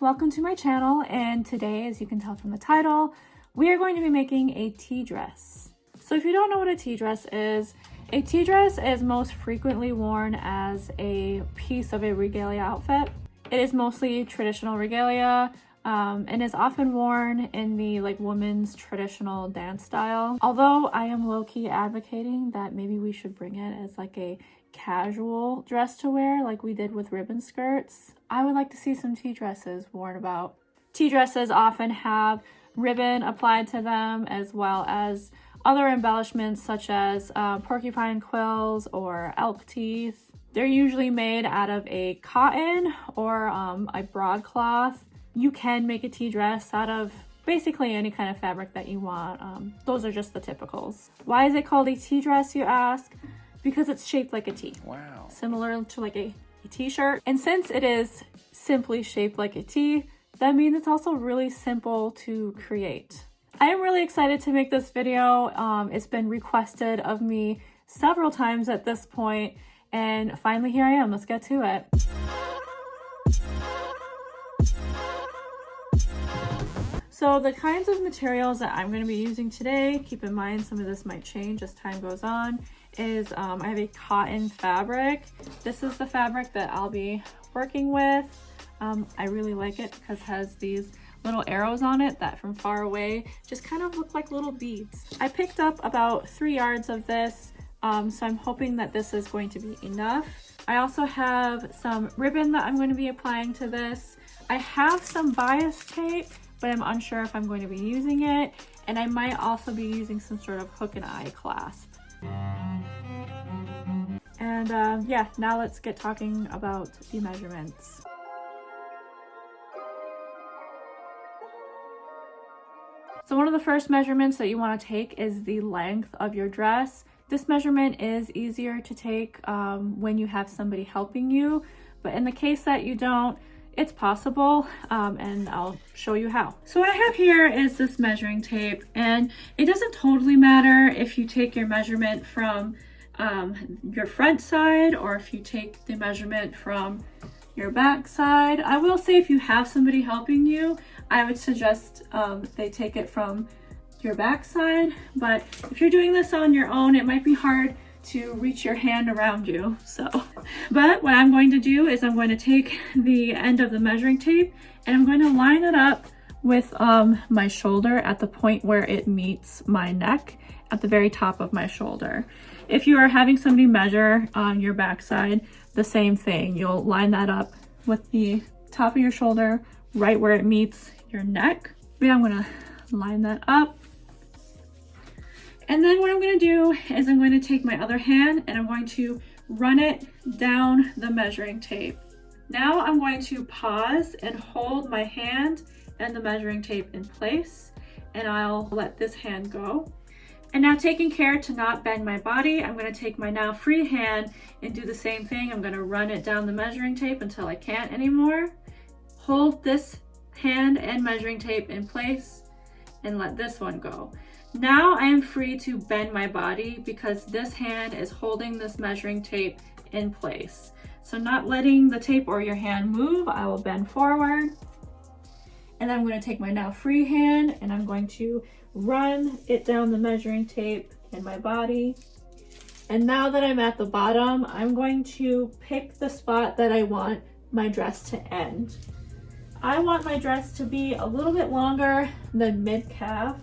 welcome to my channel, and today, as you can tell from the title, we are going to be making a tea dress. So if you don't know what a tea dress is most frequently worn as a piece of a regalia outfit. It is mostly traditional regalia and is often worn in the women's traditional dance style. Although I am low-key advocating that maybe we should bring it as a casual dress to wear like we did with ribbon skirts. I would like to see some tea dresses worn about. Tea dresses often have ribbon applied to them as well as other embellishments such as porcupine quills or elk teeth. They're usually made out of a cotton or a broadcloth. You can make a tea dress out of basically any kind of fabric that you want. Those are just the typicals. Why is it called a tea dress, you ask? Because it's shaped like a T. Wow. Similar to a t-shirt. And since it is simply shaped like a T, that means it's also really simple to create. I am really excited to make this video. It's been requested of me several times at this point, and finally here I am. Let's get to it. So the kinds of materials that I'm going to be using today, keep in mind some of this might change as time goes on, is I have a cotton fabric. This is the fabric that I'll be working with. I really like it because it has these little arrows on it that from far away just kind of look like little beads. I picked up about 3 yards of this, so I'm hoping that this is going to be enough. I also have some ribbon that I'm going to be applying to this. I have some bias tape, but I'm unsure if I'm going to be using it, and I might also be using some sort of hook and eye clasp. And yeah, now let's get talking about the measurements. So one of the first measurements that you want to take is the length of your dress. This measurement is easier to take when you have somebody helping you, but in the case that you don't, it's possible, and I'll show you how. So what I have here is this measuring tape, and it doesn't totally matter if you take your measurement from your front side or if you take the measurement from your back side. I will say if you have somebody helping you, I would suggest they take it from your back side, but if you're doing this on your own, it might be hard to reach your hand around you. But what I'm going to do is I'm going to take the end of the measuring tape and I'm going to line it up with my shoulder at the point where it meets my neck at the very top of my shoulder. If you are having somebody measure on your backside, the same thing. You'll line that up with the top of your shoulder right where it meets your neck. Yeah, I'm gonna line that up. And then what I'm gonna do is I'm going to take my other hand and I'm going to run it down the measuring tape. Now I'm going to pause and hold my hand and the measuring tape in place, and I'll let this hand go. And now, taking care to not bend my body, I'm going to take my now free hand and do the same thing. I'm going to run it down the measuring tape until I can't anymore. Hold this hand and measuring tape in place and let this one go. Now I am free to bend my body because this hand is holding this measuring tape in place. So not letting the tape or your hand move, I will bend forward. And then I'm going to take my now free hand and I'm going to run it down the measuring tape in my body. And now that I'm at the bottom, I'm going to pick the spot that I want my dress to end. I want my dress to be a little bit longer than mid-calf.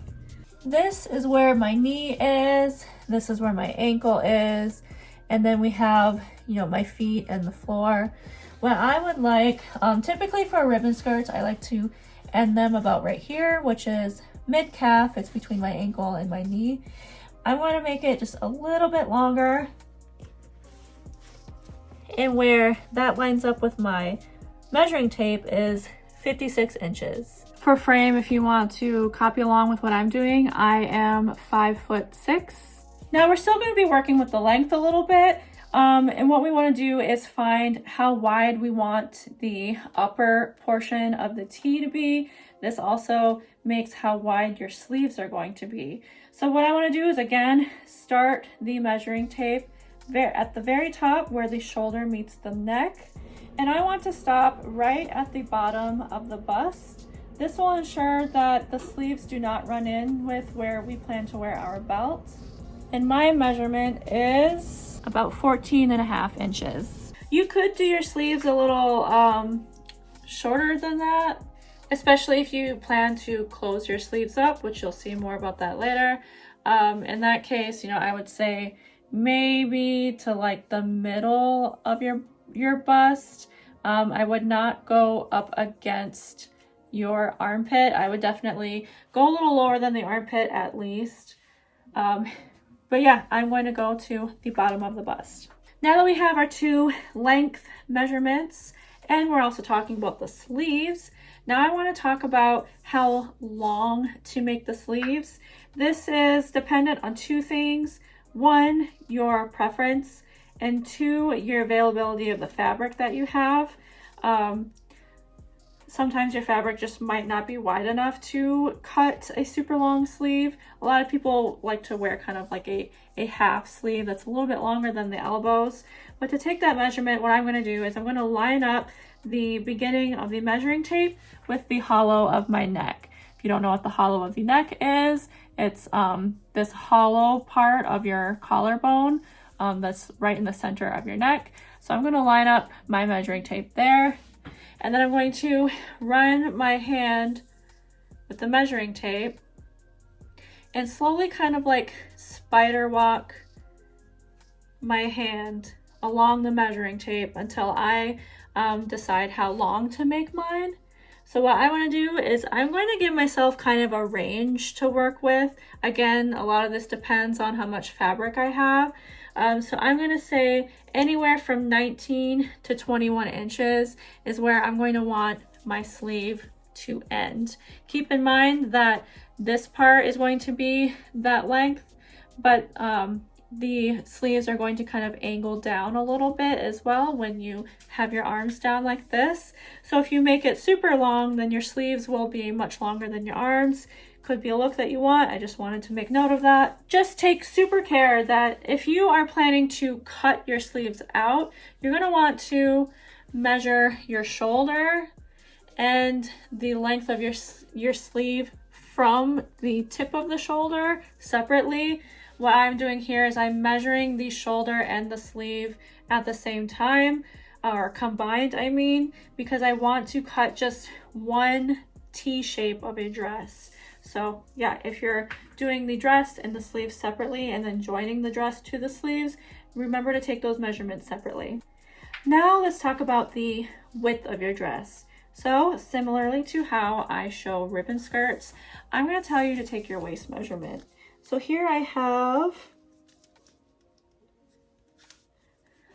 This is where my knee is, this is where my ankle is, and then we have, my feet and the floor. What I would like, typically for ribbon skirts, I like to end them about right here, which is mid-calf. It's between my ankle and my knee. I want to make it just a little bit longer, and where that lines up with my measuring tape is 56 inches. For frame, if you want to copy along with what I'm doing, I am 5'6". Now we're still going to be working with the length a little bit, and what we want to do is find how wide we want the upper portion of the tee to be. This also makes how wide your sleeves are going to be. So what I want to do is, again, start the measuring tape at the very top where the shoulder meets the neck, And I want to stop right at the bottom of the bust. This will ensure that the sleeves do not run in with where we plan to wear our belt. And my measurement is about 14.5 inches. You could do your sleeves a little shorter than that, especially if you plan to close your sleeves up, which you'll see more about that later. In that case, you know, I would say maybe to like the middle of your bust. I would not go up against your armpit. I would definitely go a little lower than the armpit at least. But yeah, I'm going to go to the bottom of the bust. Now that we have our two length measurements, and we're also talking about the sleeves, now I want to talk about how long to make the sleeves. This is dependent on two things. One, your preference, and two, your availability of the fabric that you have. Sometimes your fabric just might not be wide enough to cut a super long sleeve. A lot of people like to wear kind of like a half sleeve that's a little bit longer than the elbows. But to take that measurement, what I'm going to do is I'm going to line up the beginning of the measuring tape with the hollow of my neck. If you don't know what the hollow of the neck is, it's this hollow part of your collarbone that's right in the center of your neck. So I'm going to line up my measuring tape there. And then I'm going to run my hand with the measuring tape and slowly kind of like spider walk my hand along the measuring tape until I decide how long to make mine. So what I want to do is I'm going to give myself kind of a range to work with. Again, a lot of this depends on how much fabric I have. So I'm going to say anywhere from 19 to 21 inches is where I'm going to want my sleeve to end. Keep in mind that this part is going to be that length, but the sleeves are going to kind of angle down a little bit as well when you have your arms down like this. So if you make it super long, then your sleeves will be much longer than your arms. Could be a look that you want. I just wanted to make note of that. Just take super care that if you are planning to cut your sleeves out, you're going to want to measure your shoulder and the length of your sleeve from the tip of the shoulder separately. What I'm doing here is I'm measuring the shoulder and the sleeve at the same time, or combined, I mean, because I want to cut just one T shape of a dress. So yeah, if you're doing the dress and the sleeves separately and then joining the dress to the sleeves, remember to take those measurements separately. Now let's talk about the width of your dress. So similarly to how I show ribbon skirts, I'm going to tell you to take your waist measurement. So here I have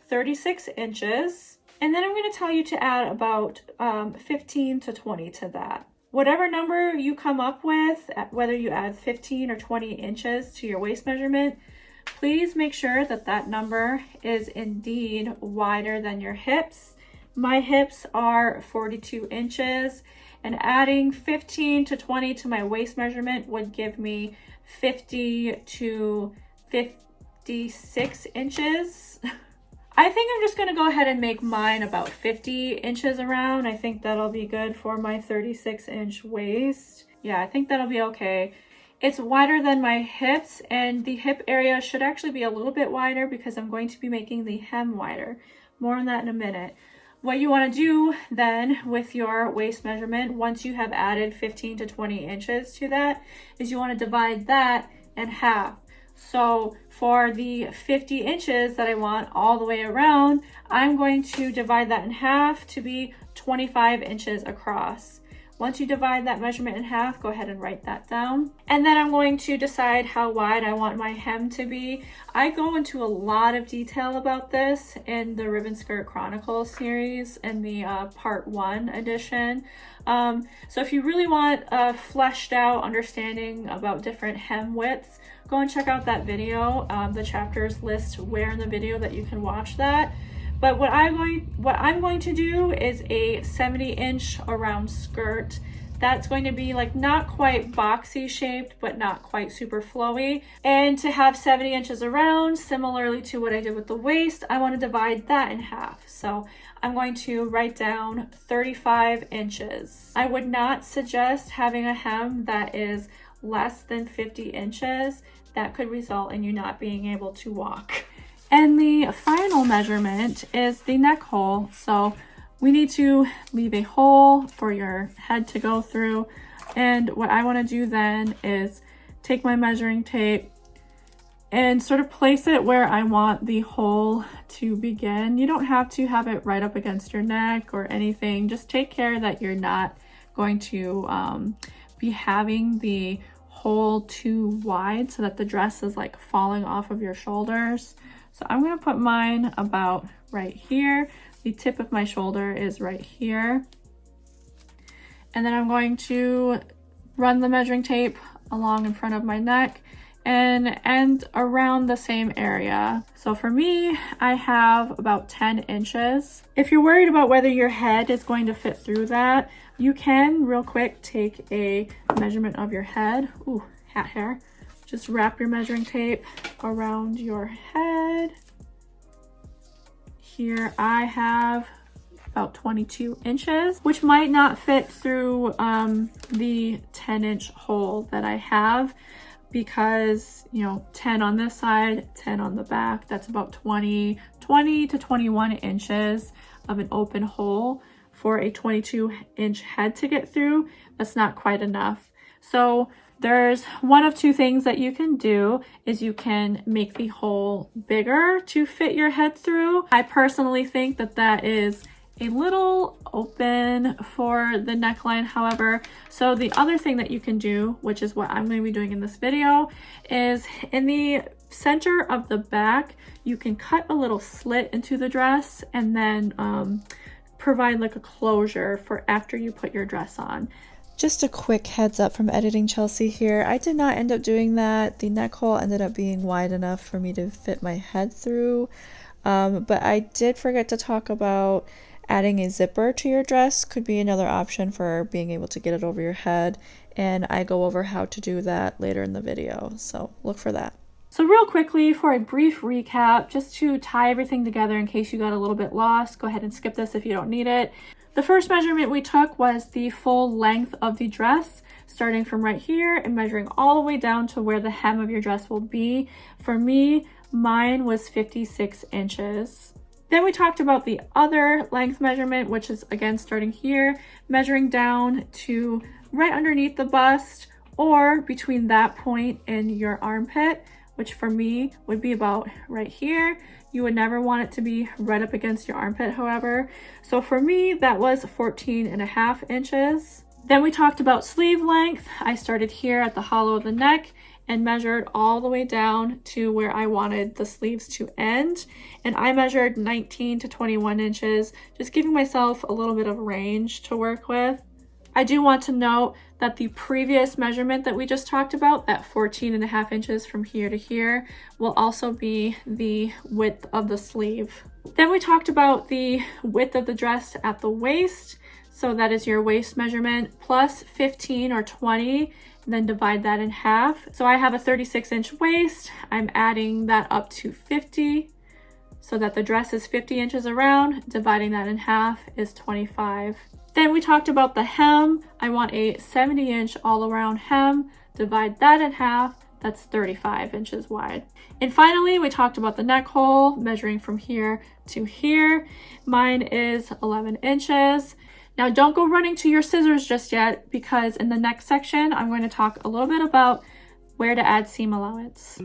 36 inches, and then I'm going to tell you to add about 15 to 20 to that. Whatever number you come up with, whether you add 15 or 20 inches to your waist measurement, please make sure that that number is indeed wider than your hips. My hips are 42 inches, and adding 15 to 20 to my waist measurement would give me 50 to 56 inches. I think I'm just going to go ahead and make mine about 50 inches around. I think that'll be good for my 36-inch waist. Yeah, I think that'll be okay. It's wider than my hips, and the hip area should actually be a little bit wider because I'm going to be making the hem wider. More on that in a minute. What you want to do then with your waist measurement, once you have added 15 to 20 inches to that, is you want to divide that in half. So for the 50 inches that I want all the way around, I'm going to divide that in half to be 25 inches across. Once you divide that measurement in half, go ahead and write that down. And then I'm going to decide how wide I want my hem to be. I go into a lot of detail about this in the Ribbon Skirt Chronicles series in the part 1 edition. So if you really want a fleshed out understanding about different hem widths, go and check out that video. The chapters list where in the video that you can watch that. But what I'm going to do is a 70-inch around skirt That's going to be like not quite boxy shaped, but not quite super flowy. And to have 70 inches around, similarly to what I did with the waist, I want to divide that in half. So I'm going to write down 35 inches. I would not suggest having a hem that is less than 50 inches. That could result in you not being able to walk. And the final measurement is the neck hole. So we need to leave a hole for your head to go through. And what I want to do then is take my measuring tape and sort of place it where I want the hole to begin. You don't have to have it right up against your neck or anything. Just take care that you're not going to be having the hole too wide so that the dress is like falling off of your shoulders. So I'm going to put mine about right here. The tip of my shoulder is right here. And then I'm going to run the measuring tape along in front of my neck and end around the same area. So for me, I have about 10 inches. If you're worried about whether your head is going to fit through that, you can real quick take a measurement of your head. Ooh, hat hair. Just wrap your measuring tape around your head. Here I have about 22 inches, which might not fit through the 10-inch hole that I have because, you know, 10 on this side, 10 on the back, that's about 20 to 21 inches of an open hole for a 22-inch head to get through. That's not quite enough. So there's one of two things that you can do is you can make the hole bigger to fit your head through. I personally think that that is a little open for the neckline, however. So the other thing that you can do, which is what I'm going to be doing in this video, is in the center of the back, you can cut a little slit into the dress and then provide like a closure for after you put your dress on. Just a quick heads up from Editing Chelsea here. I did not end up doing that. The neck hole ended up being wide enough for me to fit my head through. But I did forget to talk about adding a zipper to your dress. Could be another option for being able to get it over your head. And I go over how to do that later in the video. So look for that. So real quickly, for a brief recap, just to tie everything together in case you got a little bit lost, go ahead and skip this if you don't need it. The first measurement we took was the full length of the dress, starting from right here and measuring all the way down to where the hem of your dress will be. For me, mine was 56 inches. Then we talked about the other length measurement, which is again starting here, measuring down to right underneath the bust or between that point and your armpit, which for me would be about right here. You would never want it to be right up against your armpit, however. So for me, that was 14.5 inches. Then we talked about sleeve length. I started here at the hollow of the neck and measured all the way down to where I wanted the sleeves to end. And I measured 19 to 21 inches, just giving myself a little bit of range to work with. I do want to note that the previous measurement that we just talked about, that 14.5 inches from here to here, will also be the width of the sleeve. Then we talked about the width of the dress at the waist. So that is your waist measurement plus 15 or 20, and then divide that in half. So I have a 36-inch waist. I'm adding that up to 50 so that the dress is 50 inches around. Dividing that in half is 25. Then we talked about the hem. I want a 70-inch all-around hem. Divide that in half. That's 35 inches wide. And finally, we talked about the neck hole, measuring from here to here. Mine is 11 inches. Now don't go running to your scissors just yet, because in the next section, I'm going to talk a little bit about where to add seam allowance.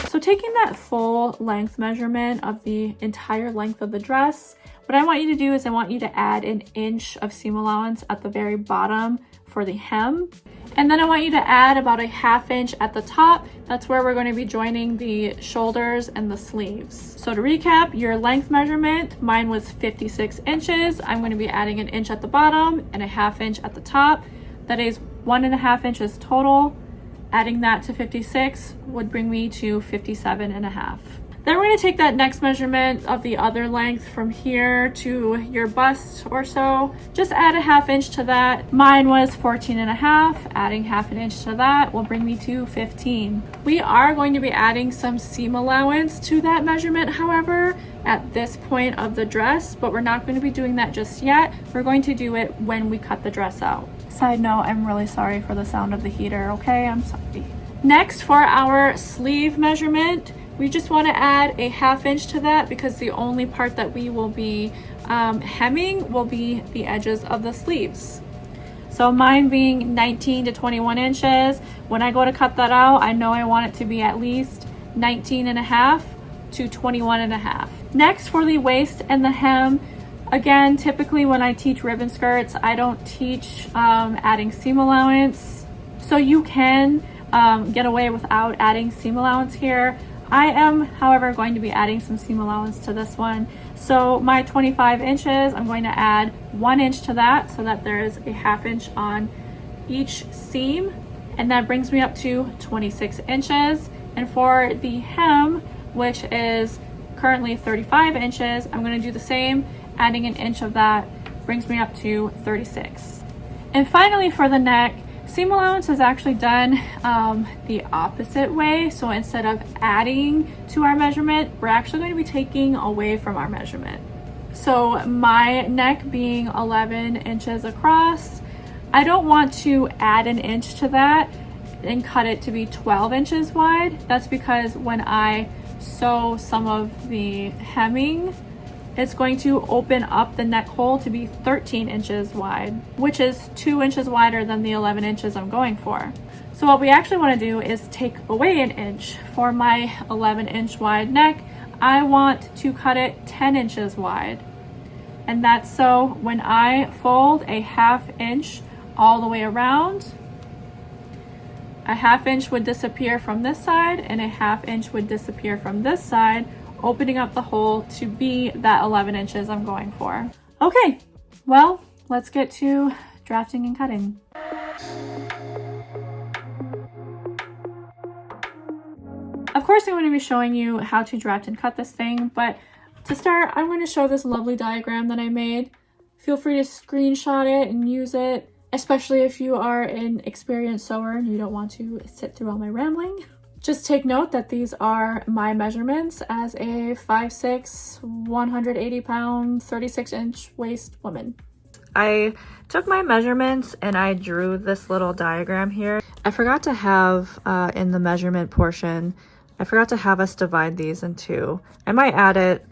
So taking that full length measurement of the entire length of the dress, what I want you to do is I want you to add an inch of seam allowance at the very bottom for the hem. And then I want you to add about a ½ inch at the top. That's where we're going to be joining the shoulders and the sleeves. So to recap, your length measurement, mine was 56 inches. I'm going to be adding an inch at the bottom and a ½ inch at the top. That is 1.5 inches total. Adding that to 56 would bring me to 57.5. Then we're going to take that next measurement of the other length from here to your bust or so. Just add a 1/2 inch to that. Mine was 14.5. Adding 1/2 inch to that will bring me to 15. We are going to be adding some seam allowance to that measurement, however, at this point of the dress, but we're not going to be doing that just yet. We're going to do it when we cut the dress out. Side note, I'm really sorry for the sound of the heater, okay? I'm sorry. Next, for our sleeve measurement, we just want to add a 1/2 inch to that because the only part that we will be hemming will be the edges of the sleeves. So mine being 19 to 21 inches, when I go to cut that out, I know I want it to be at least 19.5 to 21.5. Next, for the waist and the hem, again, typically when I teach ribbon skirts, I don't teach adding seam allowance. So you can get away without adding seam allowance here. I am, however, going to be adding some seam allowance to this one. So my 25 inches, I'm going to add 1 inch to that so that there is a 1/2 inch on each seam. And that brings me up to 26 inches. And for the hem, which is currently 35 inches, I'm going to do the same, adding 1 inch of that brings me up to 36. And finally, for the neck, seam allowance is actually done the opposite way. So instead of adding to our measurement, we're actually going to be taking away from our measurement. So my neck being 11 inches across, I don't want to add 1 inch to that and cut it to be 12 inches wide. That's because when I sew some of the hemming, it's going to open up the neck hole to be 13 inches wide, which is 2 inches wider than the 11 inches I'm going for. So what we actually want to do is take away 1 inch. For my 11 inch wide neck, I want to cut it 10 inches wide. And that's so when I fold a 1/2 inch all the way around, a 1/2 inch would disappear from this side and a 1/2 inch would disappear from this side, opening up the hole to be that 11 inches I'm going for. Okay, well, let's get to drafting and cutting. Of course, I'm going to be showing you how to draft and cut this thing, but to start, I'm going to show this lovely diagram that I made. Feel free to screenshot it and use it, especially if you are an experienced sewer and you don't want to sit through all my rambling. Just take note that these are my measurements as a 5'6", 180 pound, 36 inch waist woman. I took my measurements and I drew this little diagram here. I forgot to have, in the measurement portion, I forgot to have us divide these in two. I might add it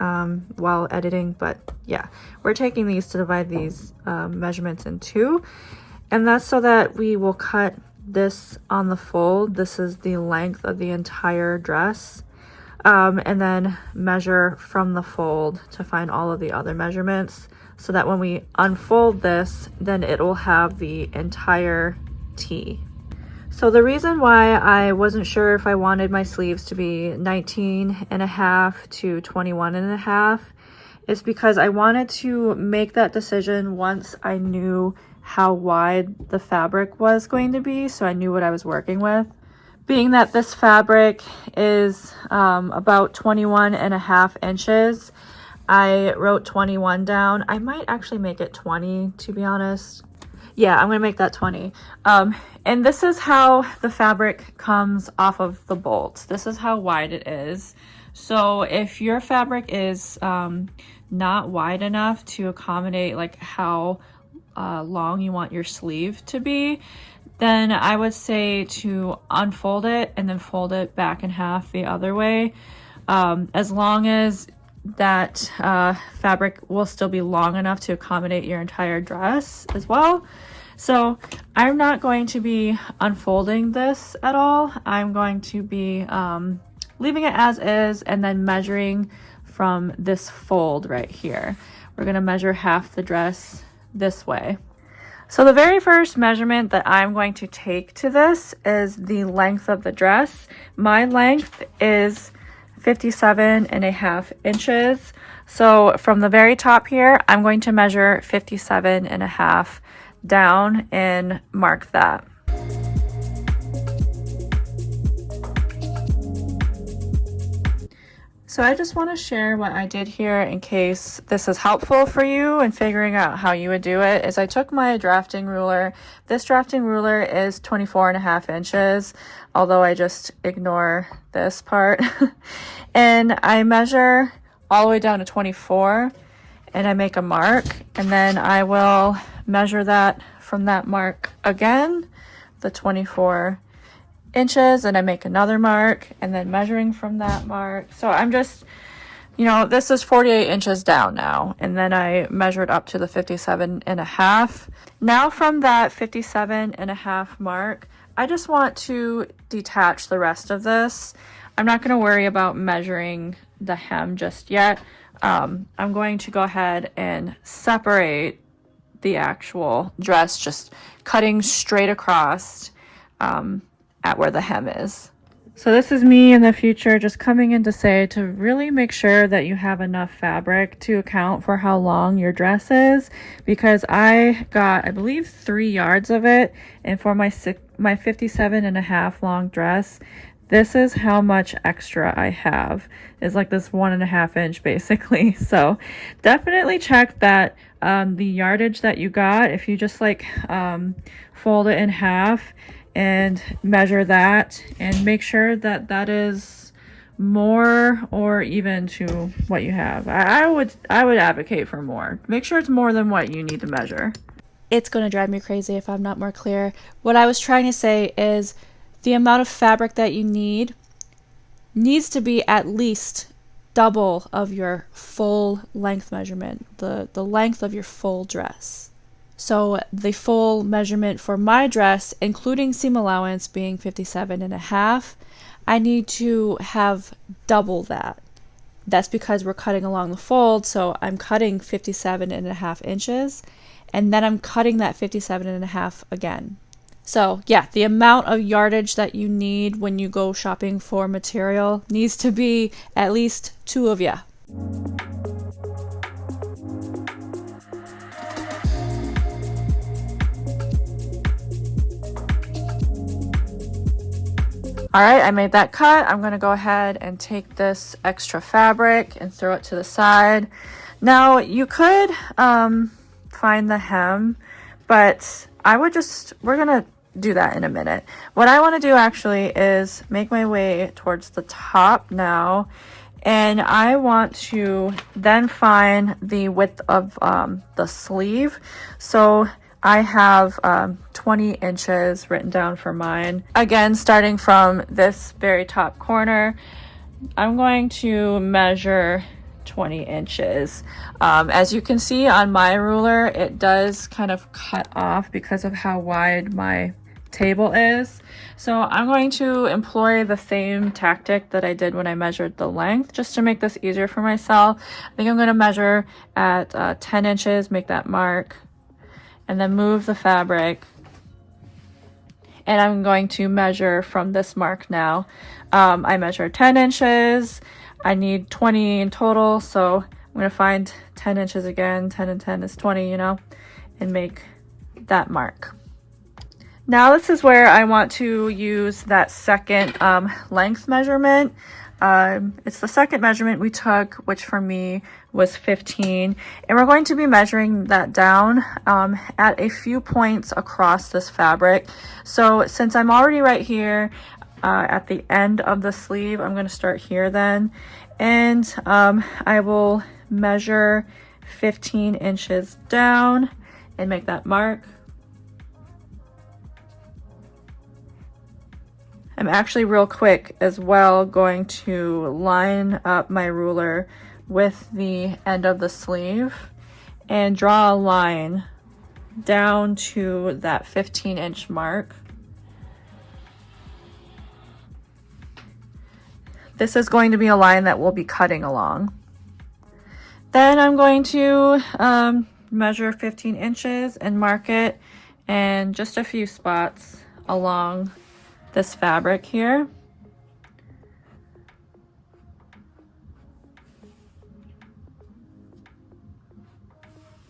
while editing, but yeah, we're taking these to divide these measurements in two. And that's so that we will cut this on the fold. This is the length of the entire dress. And then measure from the fold to find all of the other measurements so that when we unfold this, then it will have the entire T. So the reason why I wasn't sure if I wanted my sleeves to be 19.5 to 21.5 is because I wanted to make that decision once I knew how wide the fabric was going to be, so I knew what I was working with. Being that this fabric is about 21.5 inches, I wrote 21 down. I might actually make it 20, to be honest. Yeah, I'm gonna make that 20. And this is how the fabric comes off of the bolts. This is how wide it is. So if your fabric is not wide enough to accommodate like how long you want your sleeve to be, then I would say to unfold it and then fold it back in half the other way. As long as that fabric will still be long enough to accommodate your entire dress as well. So I'm not going to be unfolding this at all. I'm going to be leaving it as is and then measuring from this fold right here. We're going to measure half the dress this way. So the very first measurement that I'm going to take to this is the length of the dress. My length is 57.5 inches. So from the very top here, I'm going to measure 57.5 down and mark that. So I just want to share what I did here in case this is helpful for you in figuring out how you would do it. Is I took my drafting ruler. This drafting ruler is 24.5 inches, although I just ignore this part. And I measure all the way down to 24 and I make a mark, and then I will measure that from that mark again, the 24 inches, and I make another mark, and then measuring from that mark. So I'm just, you know, this is 48 inches down now, and then I measured up to the 57.5. Now from that 57.5 mark, I just want to detach the rest of this. I'm not going to worry about measuring the hem just yet. I'm going to go ahead and separate the actual dress, just cutting straight across at where the hem is. So this is me in the future just coming in to say to really make sure that you have enough fabric to account for how long your dress is, because I got, I believe, 3 yards of it, and for my 57.5 long dress, this is how much extra I have. It's like this 1.5 inch basically. So definitely check that the yardage that you got, if you just like fold it in half and measure that, and make sure that that is more or even to what you have. I would advocate for more. Make sure it's more than what you need to measure. It's going to drive me crazy if I'm not more clear. What I was trying to say is the amount of fabric that you needs to be at least double of your full length measurement, the length of your full dress. So the full measurement for my dress, including seam allowance, being 57.5, I need to have double that. That's because we're cutting along the fold, so I'm cutting 57.5 inches, and then I'm cutting that 57.5 again. So yeah, the amount of yardage that you need when you go shopping for material needs to be at least 2 of you. All right, I made that cut. I'm going to go ahead and take this extra fabric and throw it to the side. Now you could find the hem, but we're going to do that in a minute. What I want to do actually is make my way towards the top now, and I want to then find the width of the sleeve. So I have 20 inches written down for mine. Again, starting from this very top corner, I'm going to measure 20 inches. As you can see on my ruler, it does kind of cut off because of how wide my table is. So I'm going to employ the same tactic that I did when I measured the length, just to make this easier for myself. I think I'm going to measure at 10 inches, make that mark, and then move the fabric. And I'm going to measure from this mark now. I measured 10 inches. I need 20 in total, so I'm going to find 10 inches again. 10 and 10 is 20, you know, and make that mark. Now this is where I want to use that second length measurement. It's the second measurement we took, which for me was 15, and we're going to be measuring that down at a few points across this fabric. So since I'm already right here at the end of the sleeve, I'm going to start here then, and I will measure 15 inches down and make that mark. I'm actually real quick as well going to line up my ruler with the end of the sleeve and draw a line down to that 15-inch mark. This is going to be a line that we'll be cutting along. Then I'm going to measure 15 inches and mark it in just a few spots along this fabric here.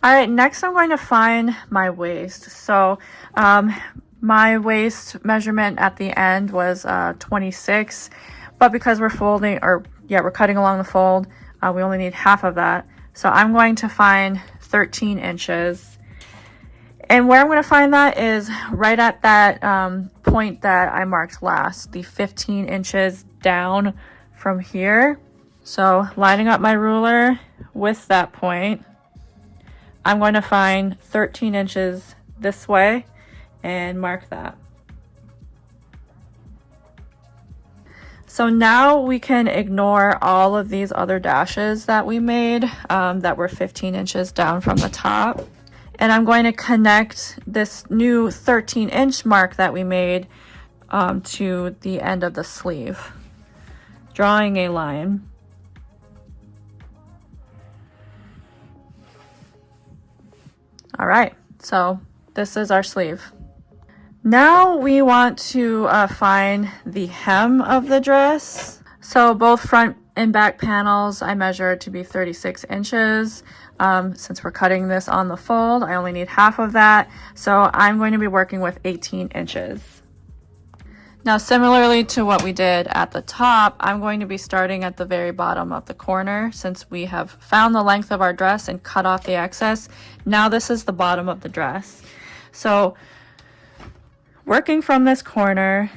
All right, next I'm going to find my waist. So my waist measurement at the end was 26, but because we're folding or yeah, we're cutting along the fold. We only need half of that. So I'm going to find 13 inches. And where I'm going to find that is right at that point that I marked last, the 15 inches down from here. So lining up my ruler with that point, I'm going to find 13 inches this way and mark that. So now we can ignore all of these other dashes that we made that were 15 inches down from the top. And I'm going to connect this new 13-inch mark that we made to the end of the sleeve, drawing a line. All right, so this is our sleeve. Now we want to find the hem of the dress. So both front and back panels I measured to be 36 inches. Since we're cutting this on the fold, I only need half of that. So I'm going to be working with 18 inches. Now, similarly to what we did at the top, I'm going to be starting at the very bottom of the corner since we have found the length of our dress and cut off the excess. Now this is the bottom of the dress. So working from this corner,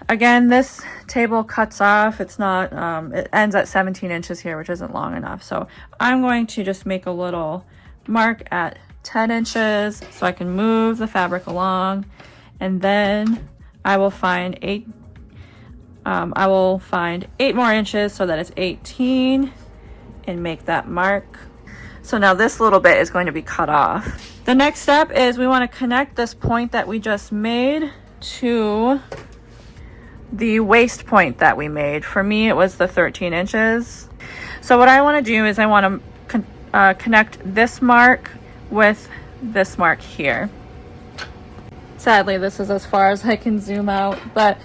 again, this table cuts off. It's not, it ends at 17 inches here, which isn't long enough. So I'm going to just make a little mark at 10 inches so I can move the fabric along, and then I will find eight more inches so that it's 18 and make that mark. So now this little bit is going to be cut off. The next step is we want to connect this point that we just made to the waist point that we made. For me, it was the 13 inches. So what I want to do is I want to connect this mark with this mark here. Sadly, this is as far as I can zoom out, but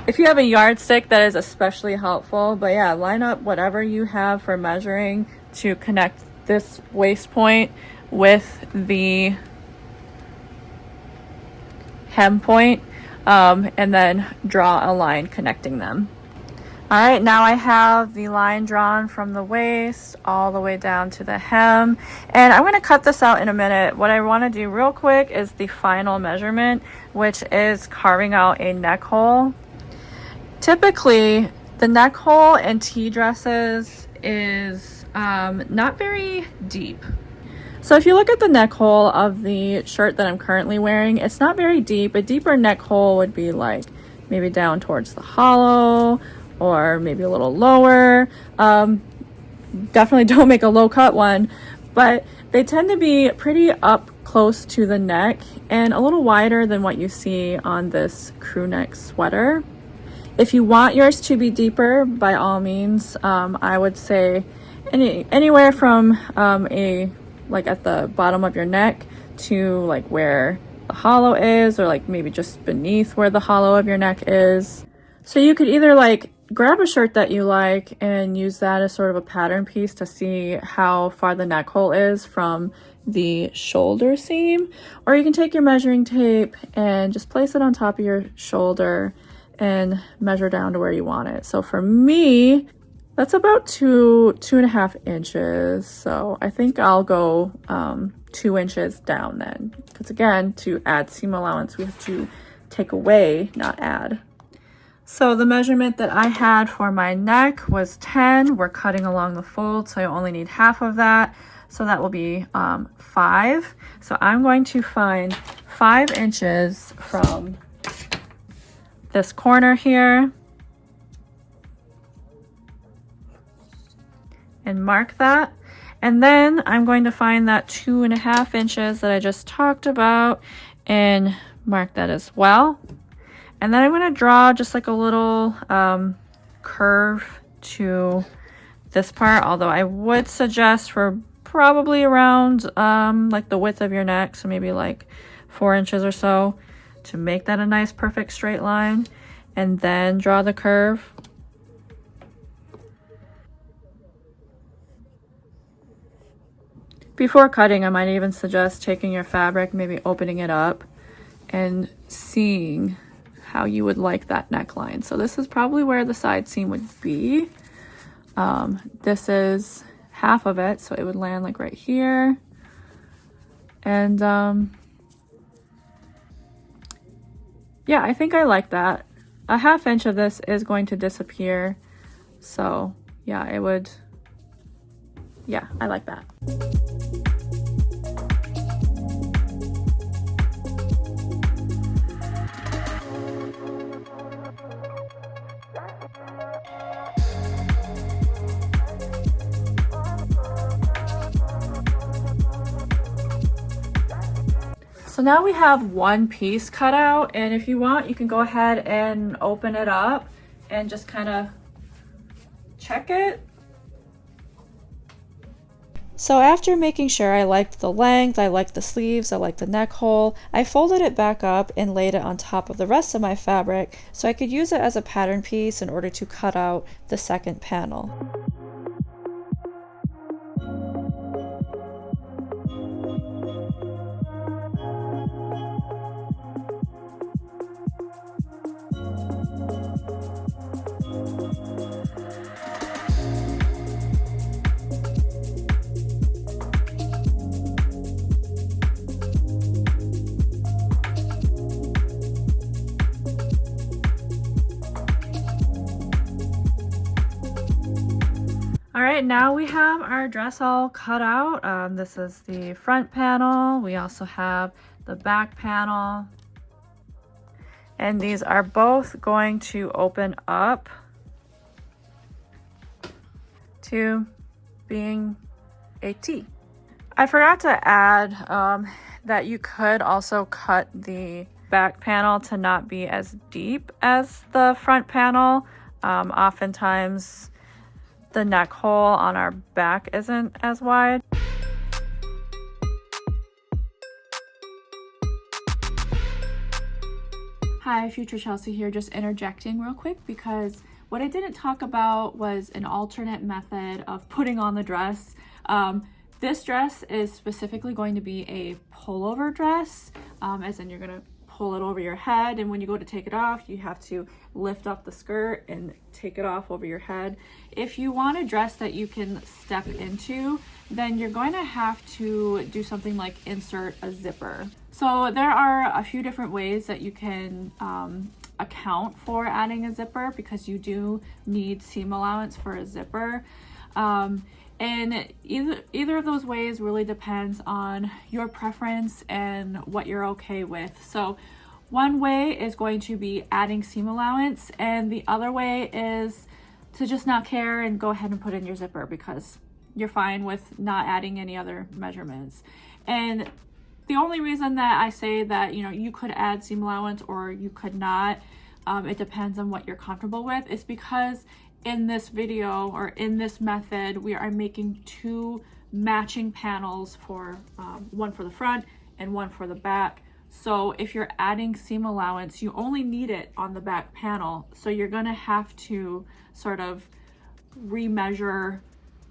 if you have a yardstick, that is especially helpful. But yeah, line up whatever you have for measuring to connect this waist point with the hem point, and then draw a line connecting them. All right, now I have the line drawn from the waist all the way down to the hem, and I'm going to cut this out in a minute. What I want to do real quick is the final measurement, which is carving out a neck hole. Typically, the neck hole in tea dresses is not very deep. So if you look at the neck hole of the shirt that I'm currently wearing, it's not very deep. A deeper neck hole would be like maybe down towards the hollow, or maybe a little lower. Definitely don't make a low cut one, but they tend to be pretty up close to the neck and a little wider than what you see on this crew neck sweater. If you want yours to be deeper, by all means, I would say anywhere from like at the bottom of your neck to like where the hollow is, or like maybe just beneath where the hollow of your neck is. So you could either like grab a shirt that you like and use that as sort of a pattern piece to see how far the neck hole is from the shoulder seam, or you can take your measuring tape and just place it on top of your shoulder and measure down to where you want it. So for me, that's about 2.5 inches. So I think I'll go 2 inches down then, because again, to add seam allowance, we have to take away, not add. So the measurement that I had for my neck was 10. We're cutting along the fold, so I only need half of that. So that will be 5. So I'm going to find 5 inches from this corner here and mark that. And then I'm going to find that 2.5 inches that I just talked about and mark that as well. And then I'm going to draw just like a little curve to this part, although I would suggest for probably around like the width of your neck, so maybe like 4 inches or so, to make that a nice perfect straight line, and then draw the curve. Before cutting, I might even suggest taking your fabric, maybe opening it up and seeing how you would like that neckline. So this is probably where the side seam would be. This is half of it, so it would land like right here. And yeah, I think I like that. A 1/2 inch of this is going to disappear. So yeah, it would, yeah, I like that. So now we have one piece cut out, and if you want, you can go ahead and open it up and just kind of check it. So after making sure I liked the length, I liked the sleeves, I liked the neck hole, I folded it back up and laid it on top of the rest of my fabric so I could use it as a pattern piece in order to cut out the second panel. All right, now we have our dress all cut out. This is the front panel. We also have the back panel. And these are both going to open up to being a T. I forgot to add that you could also cut the back panel to not be as deep as the front panel. Oftentimes, the neck hole on our back isn't as wide. Hi, Future Chelsea here, just interjecting real quick because what I didn't talk about was an alternate method of putting on the dress. This dress is specifically going to be a pullover dress, as in you're gonna pull it over your head, and when you go to take it off, you have to lift up the skirt and take it off over your head. If you want a dress that you can step into, then you're going to have to do something like insert a zipper. So there are a few different ways that you can account for adding a zipper, because you do need seam allowance for a zipper. And either of those ways really depends on your preference and what you're okay with. So one way is going to be adding seam allowance, and the other way is to just not care and go ahead and put in your zipper because you're fine with not adding any other measurements. And the only reason that I say that, you know, you could add seam allowance or you could not, it depends on what you're comfortable with, is because in this video, or in this method, we are making two matching panels for one for the front and one for the back. So if you're adding seam allowance, you only need it on the back panel. So you're gonna have to sort of remeasure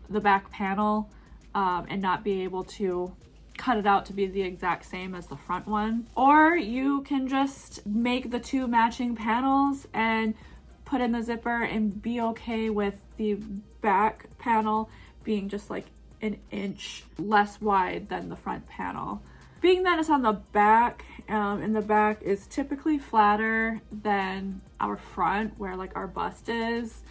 the back panel and not be able to cut it out to be the exact same as the front one. Or you can just make the two matching panels and put in the zipper and be okay with the back panel being just like an inch less wide than the front panel. Being that it's on the back, and the back is typically flatter than our front, where like our bust is,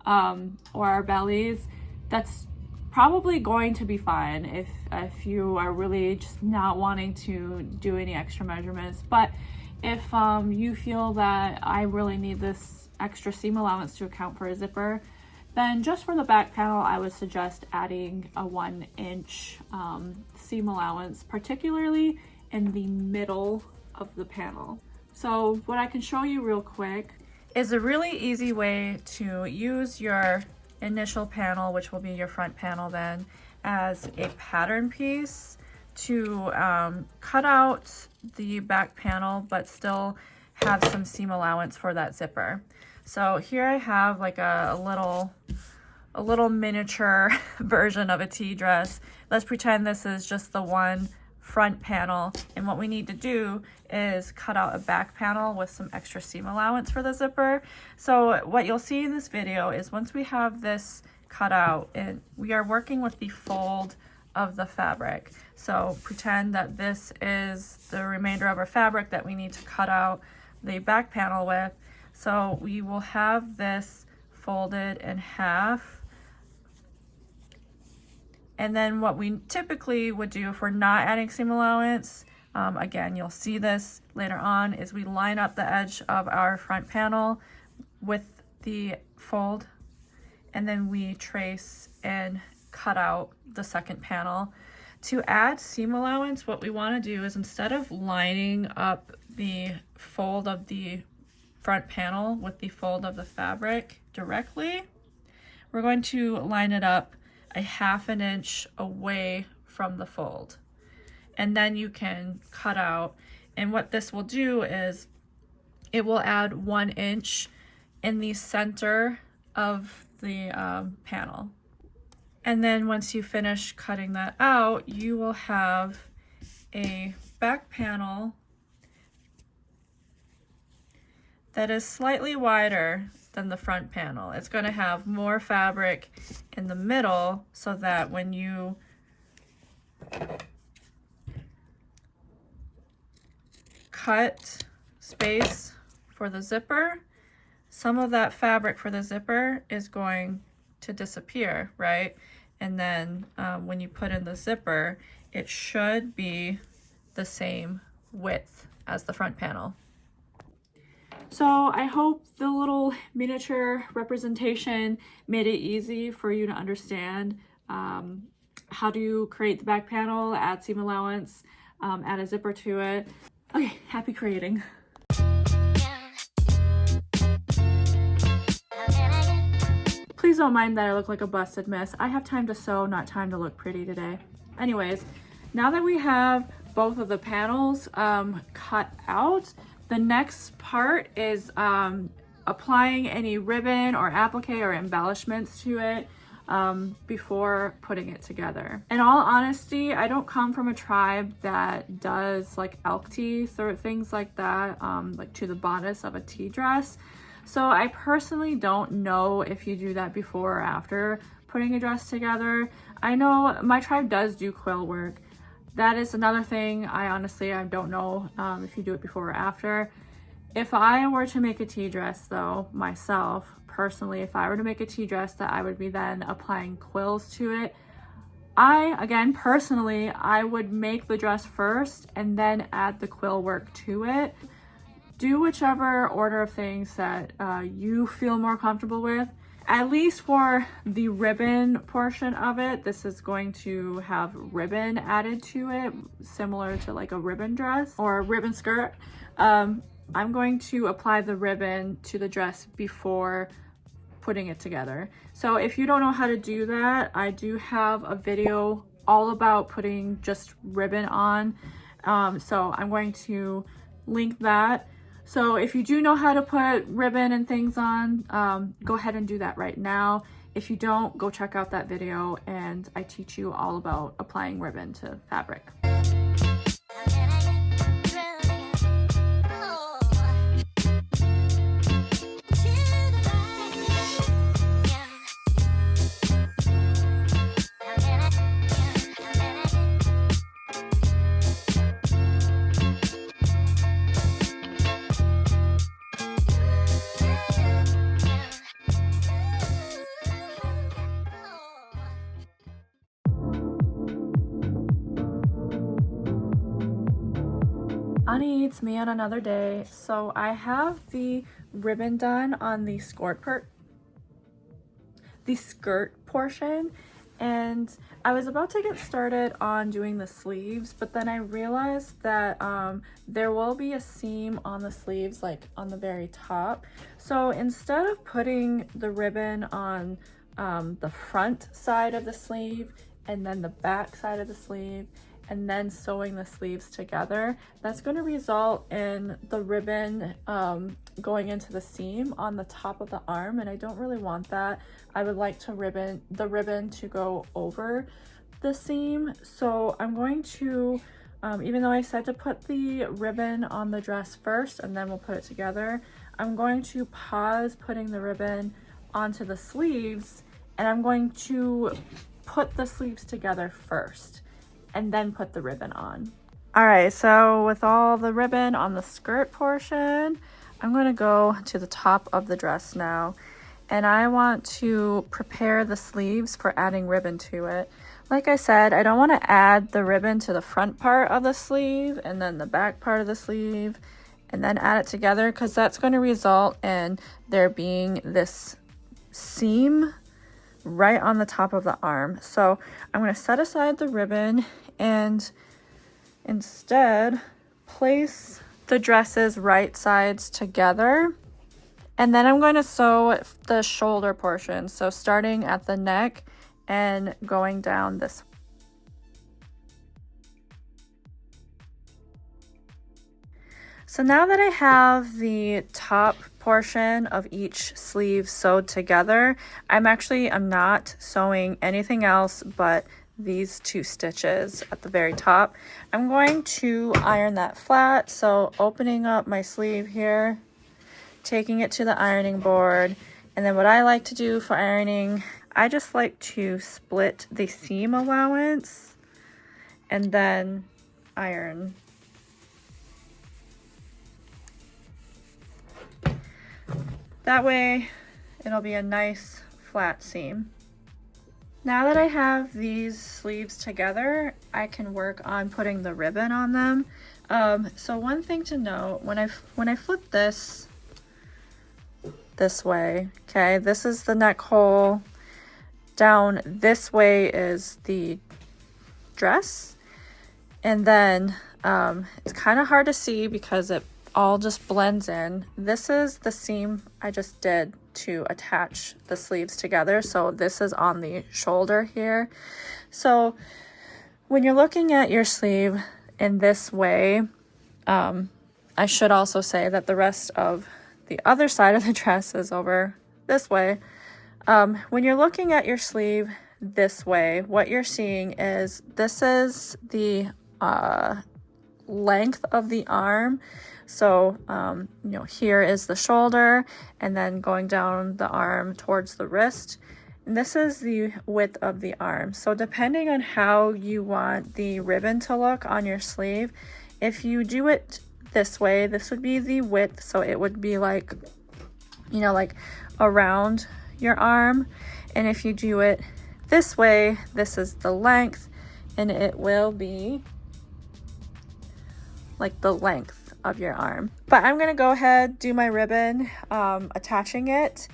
or our bellies, that's probably going to be fine if you are really just not wanting to do any extra measurements. But if you feel that I really need this extra seam allowance to account for a zipper, then just for the back panel, I would suggest adding a 1 inch seam allowance, particularly in the middle of the panel. So what I can show you real quick is a really easy way to use your initial panel, which will be your front panel then, as a pattern piece to cut out the back panel but still have some seam allowance for that zipper. So here I have like a little miniature version of a tea dress. Let's pretend this is just the one front panel, and what we need to do is cut out a back panel with some extra seam allowance for the zipper. So what you'll see in this video is once we have this cut out, and we are working with the fold of the fabric. So pretend that this is the remainder of our fabric that we need to cut out the back panel with. So we will have this folded in half. And then what we typically would do if we're not adding seam allowance, again, you'll see this later on, is we line up the edge of our front panel with the fold, and then we trace and cut out the second panel. To add seam allowance, what we want to do is, instead of lining up the fold of the front panel with the fold of the fabric directly, we're going to line it up a 1/2 inch away from the fold, and then you can cut out. And what this will do is it will add 1 inch in the center of the panel. And then once you finish cutting that out, you will have a back panel that is slightly wider than the front panel. It's going to have more fabric in the middle, so that when you cut space for the zipper, some of that fabric for the zipper is going to disappear, right? And then when you put in the zipper, it should be the same width as the front panel. So I hope the little miniature representation made it easy for you to understand how to create the back panel, add seam allowance, add a zipper to it. Okay, happy creating. Please don't mind that I look like a busted mess. I have time to sew, not time to look pretty today. Anyways, now that we have both of the panels cut out, the next part is applying any ribbon or applique or embellishments to it before putting it together. In all honesty, I don't come from a tribe that does like elk teeth or things like that, like to the bodice of a tea dress. So I personally don't know if you do that before or after putting a dress together. I know my tribe does do quill work. That is another thing. I don't know if you do it before or after. If I were to make a tea dress though, myself, personally, if I were to make a tea dress that I would be then applying quills to it, I would make the dress first and then add the quill work to it. Do whichever order of things that you feel more comfortable with. At least for the ribbon portion of it, this is going to have ribbon added to it, similar to like a ribbon dress or a ribbon skirt. I'm going to apply the ribbon to the dress before putting it together. So if you don't know how to do that, I do have a video all about putting just ribbon on. So I'm going to link that. So if you do know how to put ribbon and things on, go ahead and do that right now. If you don't, go check out that video and I teach you all about applying ribbon to fabric. Ani, it's me on another day. So I have the ribbon done on the skirt portion, and I was about to get started on doing the sleeves, but then I realized that there will be a seam on the sleeves, like on the very top. So instead of putting the ribbon on the front side of the sleeve and then the back side of the sleeve and then sewing the sleeves together, that's going to result in the ribbon going into the seam on the top of the arm, and I don't really want that. I would like the ribbon to go over the seam. So I'm going to Even though I said to put the ribbon on the dress first and then we'll put it together, I'm going to pause putting the ribbon onto the sleeves, and I'm going to put the sleeves together first and then put the ribbon on. All right, so with all the ribbon on the skirt portion, I'm going to go to the top of the dress now, and I want to prepare the sleeves for adding ribbon to it. Like I said, I don't want to add the ribbon to the front part of the sleeve and then the back part of the sleeve and then add it together, because that's going to result in there being this seam right on the top of the arm. So I'm going to set aside the ribbon and instead place the dresses right sides together, and then I'm going to sew the shoulder portion, so starting at the neck and going down this. So now that I have the top portion of each sleeve sewed together, I'm not sewing anything else but these 2 stitches at the very top. I'm going to iron that flat, so opening up my sleeve here, taking it to the ironing board, and then what I like to do for ironing, I just like to split the seam allowance and then iron. That way it'll be a nice flat seam. Now that I have these sleeves together, I can work on putting the ribbon on them. So one thing to note, when I flip this way, okay, this is the neck hole. Down this way is the dress, and then it's kind of hard to see because it all just blends in. This is the seam I just did to attach the sleeves together, so this is on the shoulder here. So when you're looking at your sleeve in this way, I should also say that the rest of the other side of the dress is over this way. When you're looking at your sleeve this way, what you're seeing is this is the length of the arm. So, here is the shoulder, and then going down the arm towards the wrist. And this is the width of the arm. So depending on how you want the ribbon to look on your sleeve, if you do it this way, this would be the width. So it would be like, like around your arm. And if you do it this way, this is the length, and it will be like the length of your arm. But I'm going to go ahead, do my ribbon, attaching it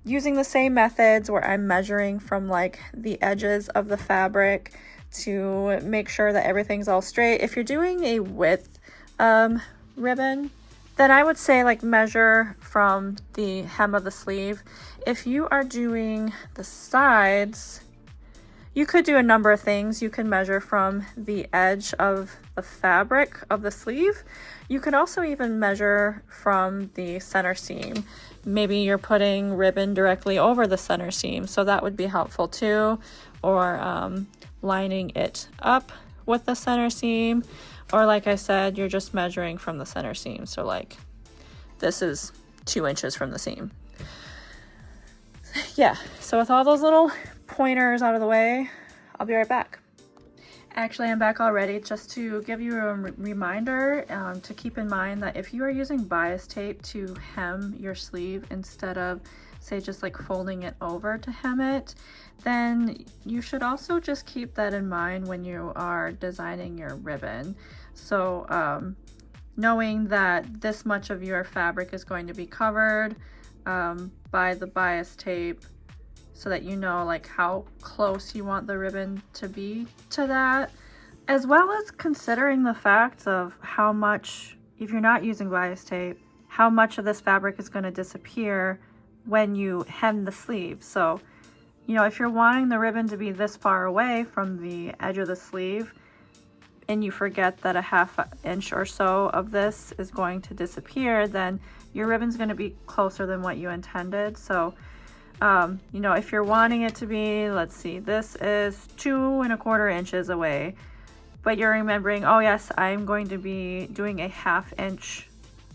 using the same methods where I'm measuring from like the edges of the fabric to make sure that everything's all straight. If you're doing a width ribbon, then I would say like measure from the hem of the sleeve. If you are doing the sides, you could do a number of things. You can measure from the edge of the fabric of the sleeve. You could also even measure from the center seam. Maybe you're putting ribbon directly over the center seam, so that would be helpful too. Or lining it up with the center seam. Or like I said, you're just measuring from the center seam. So like this is 2 inches from the seam. Yeah, so with all those little pointers out of the way, I'll be right back. Actually, I'm back already, just to give you a reminder to keep in mind that if you are using bias tape to hem your sleeve instead of, say, just like folding it over to hem it, then you should also just keep that in mind when you are designing your ribbon. So knowing that this much of your fabric is going to be covered by the bias tape, so that you know like how close you want the ribbon to be to that, as well as considering the fact of how much, if you're not using bias tape, how much of this fabric is going to disappear when you hem the sleeve. So, if you're wanting the ribbon to be this far away from the edge of the sleeve and you forget that a 1/2 inch or so of this is going to disappear, then your ribbon's going to be closer than what you intended. So if you're wanting it to be, let's see, this is 2 1/4 inches away. but you're remembering, oh yes, I'm going to be doing a 1/2 inch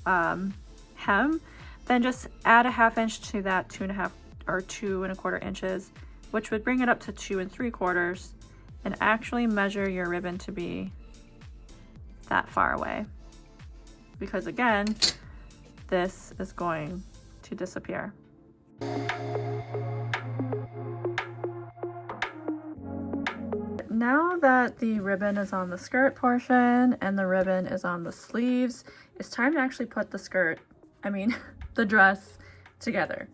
hem, then just add a 1/2 inch to that 2.5 or 2.25 inches, which would bring it up to 2 3/4, and actually measure your ribbon to be that far away. Because again, this is going to disappear. Now that the ribbon is on the skirt portion and the ribbon is on the sleeves, it's time to actually put the dress together.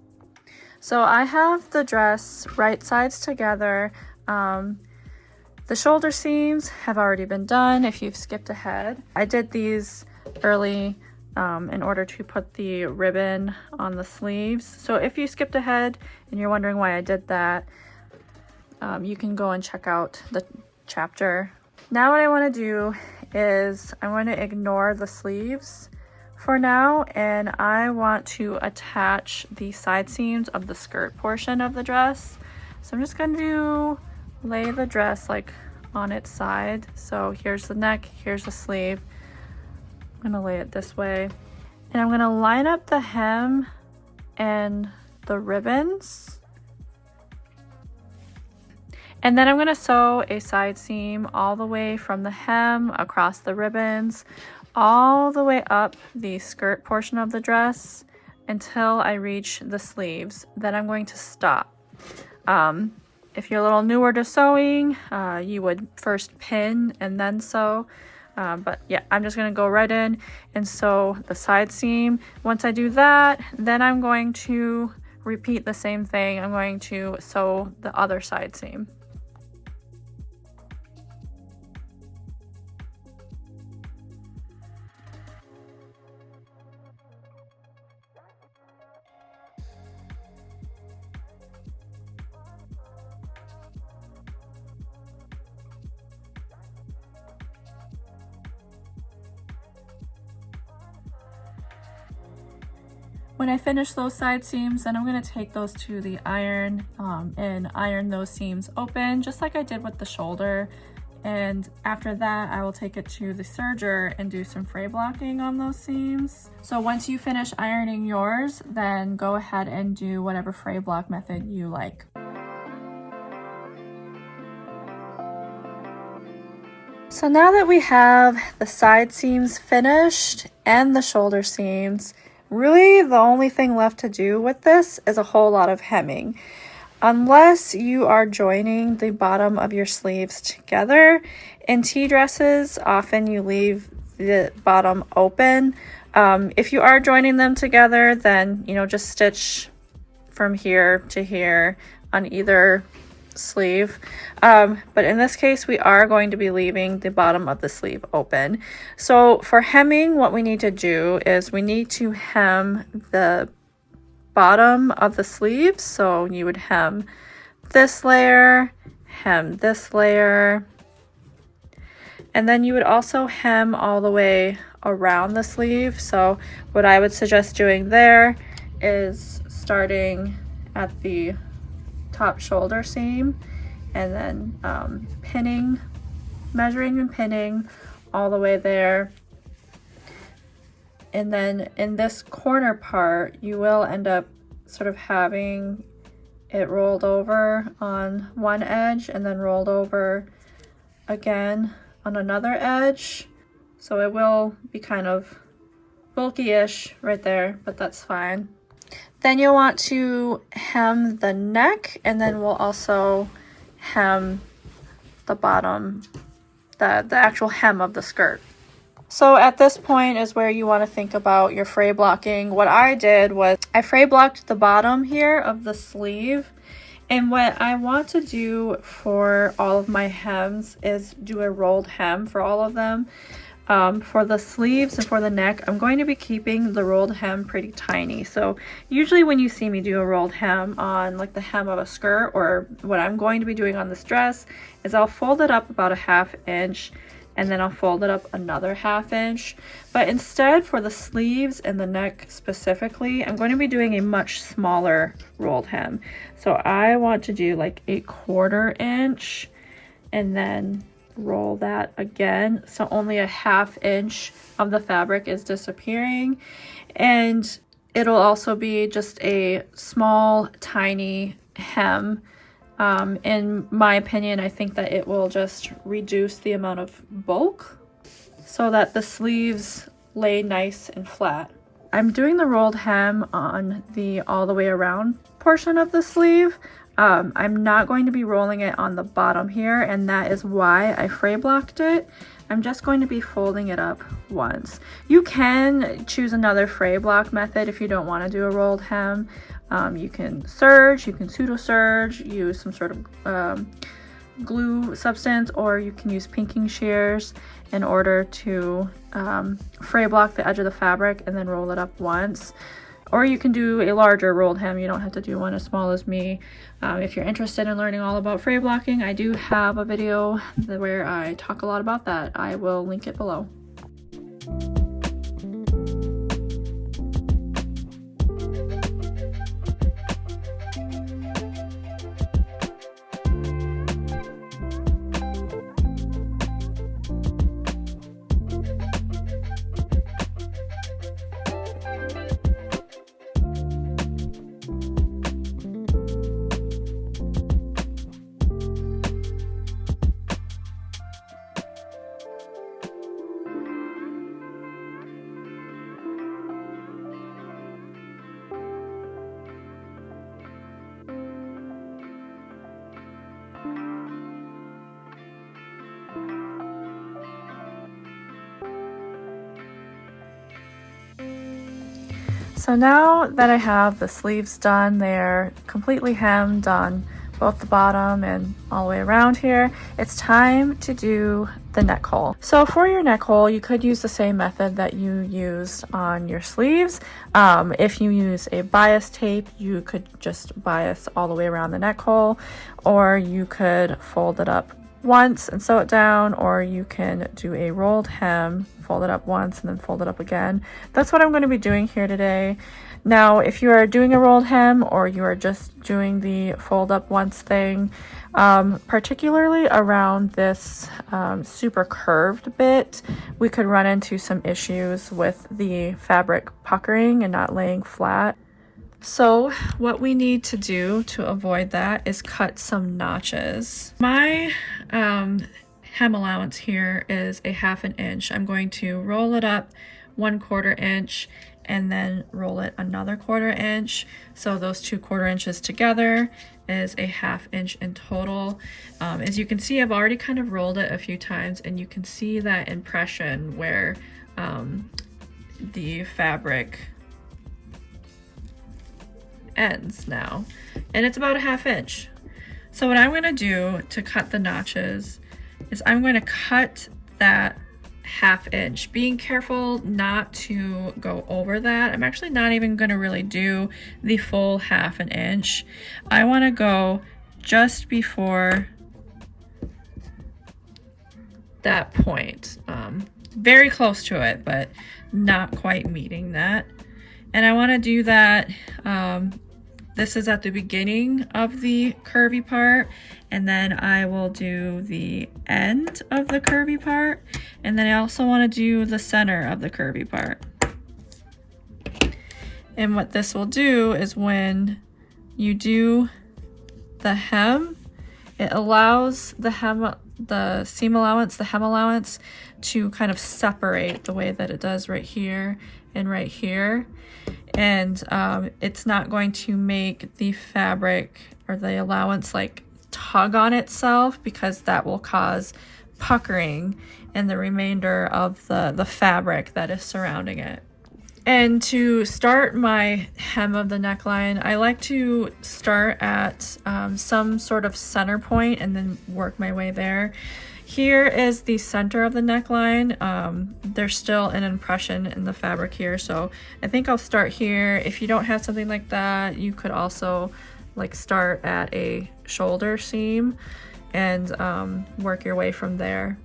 So I have the dress right sides together. The shoulder seams have already been done if you've skipped ahead. I did these early in order to put the ribbon on the sleeves. So if you skipped ahead and you're wondering why I did that, you can go and check out the chapter. Now what I want to do is I want to ignore the sleeves for now, and I want to attach the side seams of the skirt portion of the dress. So I'm just going to lay the dress like on its side. So here's the neck, here's the sleeve. I'm going to lay it this way, and I'm going to line up the hem and the ribbons. And then I'm going to sew a side seam all the way from the hem across the ribbons, all the way up the skirt portion of the dress until I reach the sleeves. Then I'm going to stop. If you're a little newer to sewing, you would first pin and then sew. But yeah, I'm just going to go right in and sew the side seam. Once I do that, then I'm going to repeat the same thing. I'm going to sew the other side seam. When I finish those side seams, then I'm going to take those to the iron and iron those seams open, just like I did with the shoulder. And after that, I will take it to the serger and do some fray blocking on those seams. So once you finish ironing yours, then go ahead and do whatever fray block method you like. So now that we have the side seams finished and the shoulder seams, really the only thing left to do with this is a whole lot of hemming. Unless you are joining the bottom of your sleeves together. In tea dresses, often you leave the bottom open. If you are joining them together, then just stitch from here to here on either sleeve. But in this case, we are going to be leaving the bottom of the sleeve open. So for hemming, what we need to do is we need to hem the bottom of the sleeves. So you would hem this layer, hem this layer, and then you would also hem all the way around the sleeve. So what I would suggest doing there is starting at the top shoulder seam and then pinning, measuring and pinning all the way there. And then in this corner part, you will end up sort of having it rolled over on one edge and then rolled over again on another edge. So it will be kind of bulky-ish right there, but that's fine. Then you'll want to hem the neck, and then we'll also hem the bottom, the actual hem of the skirt. So at this point is where you want to think about your fray blocking. What I did was I fray blocked the bottom here of the sleeve. And what I want to do for all of my hems is do a rolled hem for all of them. For the sleeves and for the neck, I'm going to be keeping the rolled hem pretty tiny. So usually when you see me do a rolled hem on like the hem of a skirt, or what I'm going to be doing on this dress, is I'll fold it up about a 1/2 inch and then I'll fold it up another 1/2 inch. But instead, for the sleeves and the neck specifically, I'm going to be doing a much smaller rolled hem. So I want to do like a 1/4 inch and then roll that again, so only a 1/2 inch of the fabric is disappearing, and it'll also be just a small tiny hem. In my opinion, I think that it will just reduce the amount of bulk so that the sleeves lay nice and flat. I'm doing the rolled hem on the all the way around portion of the sleeve. I'm not going to be rolling it on the bottom here, and that is why I fray blocked it. I'm just going to be folding it up once. You can choose another fray block method if you don't want to do a rolled hem. You can serge, you can pseudo serge, use some sort of glue substance, or you can use pinking shears in order to fray block the edge of the fabric and then roll it up once. Or you can do a larger rolled hem. You don't have to do one as small as me. If you're interested in learning all about fray blocking, I do have a video where I talk a lot about that. I will link it below. So now that I have the sleeves done, they're completely hemmed on both the bottom and all the way around here, it's time to do the neck hole. So for your neck hole, you could use the same method that you used on your sleeves. If you use a bias tape, you could just bias all the way around the neck hole, or you could fold it up once and sew it down, or you can do a rolled hem, fold it up once and then fold it up again. That's what I'm going to be doing here today. Now, if you are doing a rolled hem or you are just doing the fold up once thing, particularly around this super curved bit, we could run into some issues with the fabric puckering and not laying flat. So what we need to do to avoid that is cut some notches. My hem allowance here is a 1/2 inch. I'm going to roll it up 1/4 inch and then roll it another 1/4 inch. So those 2 1/4 inches together is a 1/2 inch in total. As you can see, I've already kind of rolled it a few times, and you can see that impression where the fabric ends now, and it's about a 1/2 inch. So what I'm going to do to cut the notches is I'm going to cut that 1/2 inch, being careful not to go over that. I'm actually not even going to really do the full 1/2 inch. I want to go just before that point, very close to it, but not quite meeting that. And I want to do that, this is at the beginning of the curvy part, and then I will do the end of the curvy part, and then I also want to do the center of the curvy part. And what this will do is when you do the hem, it allows the hem, the seam allowance, the hem allowance to kind of separate the way that it does right here and right here. And it's not going to make the fabric or the allowance like tug on itself, because that will cause puckering in the remainder of the fabric that is surrounding it. And to start my hem of the neckline, I like to start at some sort of center point and then work my way there. Here is the center of the neckline. There's still an impression in the fabric here, so I think I'll start here. If you don't have something like that, you could also like start at a shoulder seam and work your way from there.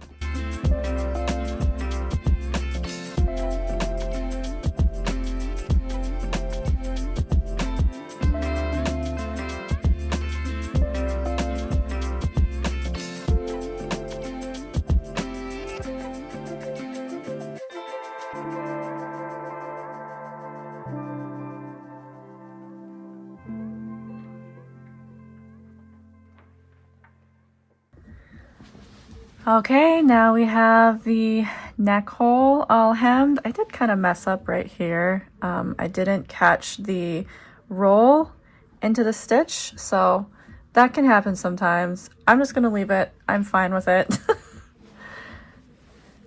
Okay, now we have the neck hole all hemmed. I did kind of mess up right here. I didn't catch the roll into the stitch, so that can happen sometimes. I'm just gonna leave it. I'm fine with it.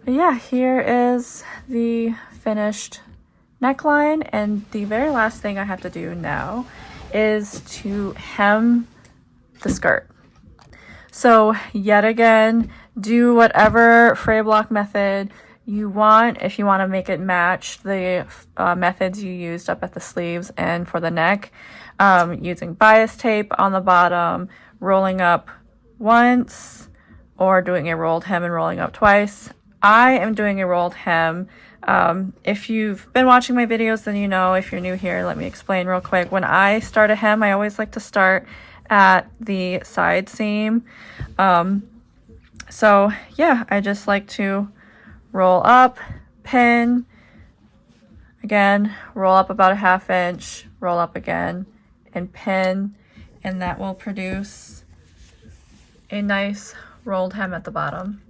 But yeah, here is the finished neckline, and the very last thing I have to do now is to hem the skirt. So yet again, do whatever Fray block method you want. If you want to make it match the methods you used up at the sleeves and for the neck, using bias tape on the bottom, rolling up once, or doing a rolled hem and rolling up twice. I am doing a rolled hem. If you've been watching my videos, then you know. If you're new here, let me explain real quick. When I start a hem, I always like to start at the side seam. So yeah, I just like to roll up, pin, again, roll up about a 1/2 inch, roll up again, and pin, and that will produce a nice rolled hem at the bottom.